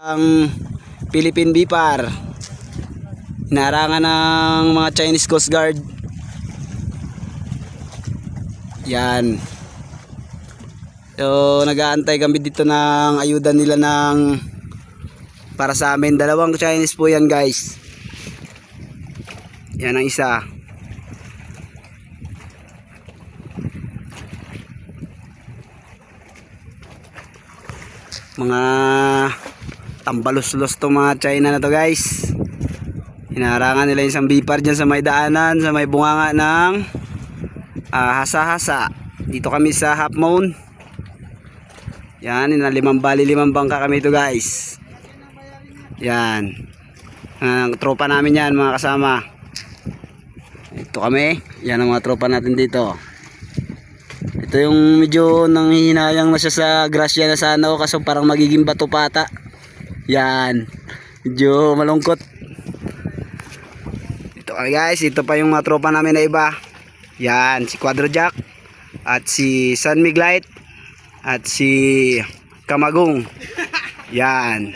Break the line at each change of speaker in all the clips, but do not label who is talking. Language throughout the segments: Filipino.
Ang Philippine Bipar, hinarangan ng mga Chinese Coast Guard. Yan. So nag-aantay kami dito ng ayuda nila para sa amin. Dalawang Chinese po yan, guys. Yan ang isa. Mga tambalos-los to mga China na to, guys. Hinarangan nila yung isang bipar dyan sa may daanan, sa may bunganga ng hasa-hasa. Dito kami sa Half Moon. Yan, limang bangka kami ito, guys. Yan, tropa namin yan, mga kasama. Ito kami. Yan ang mga tropa natin dito. Ito yung medyo nanghihinayang na siya sa grasya na sana, kaso parang magiging bato pata. Yan, medyo malungkot. Ito kami, guys. Ito pa yung mga tropa namin na iba. Yan, si Quadrojack at si San Miglite at si Kamagong. Yan,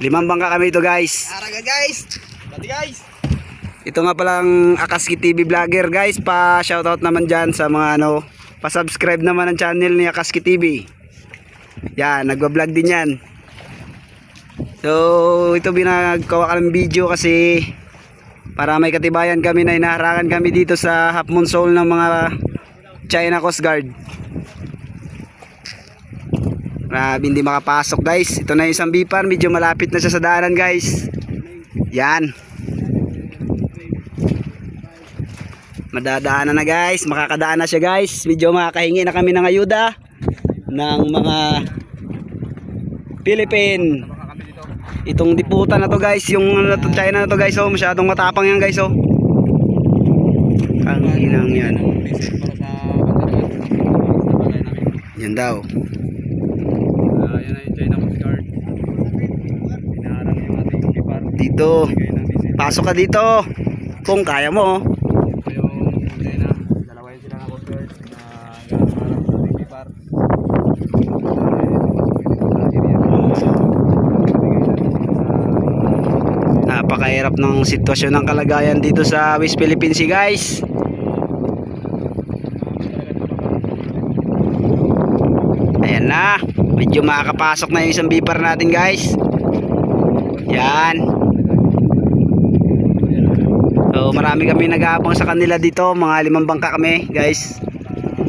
5 bangka kami ito, guys.
Araga, guys. Pati, guys.
Ito nga palang Akaski TV vlogger, guys. Pa shoutout naman dyan sa mga pa-subscribe naman ang channel ni Akaski TV. Yan, nagwa-vlog din yan. So ito binagawa ka ng video kasi para may katibayan kami na inaharangan kami dito sa Half Moon Shoal ng mga China Coast Guard. Grabe, hindi makapasok, guys. Ito na yung isang bipar, medyo malapit na siya sa daanan, guys. Yan, madadaanan na, guys. Makakadaan na siya, guys. Medyo makakahingi na kami ng ayuda ng mga Philippine. Itong diputan na to, guys, yung China na to, guys, oh, masyadong matapang yan, guys, oh. Ang inang yan. Yan daw.
Yan na yung China Coast Guard. Hinaharang yung ating bipar.
Dito, pasok ka dito kung kaya mo.
Ito yung China. Dalawa yun sila ng Coast Guard na hinaharang sa ating bipar.
Napakahirap ng sitwasyon ng kalagayan dito sa West Philippine Sea, guys. Ayan na, medyo makakapasok na yung isang bipar natin, guys. Yan. So marami kami nag-aabang sa kanila dito, mga 5 bangka kami, guys.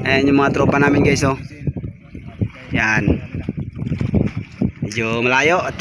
Ayan yung mga tropa namin, guys, oh. Yan, medyo malayo at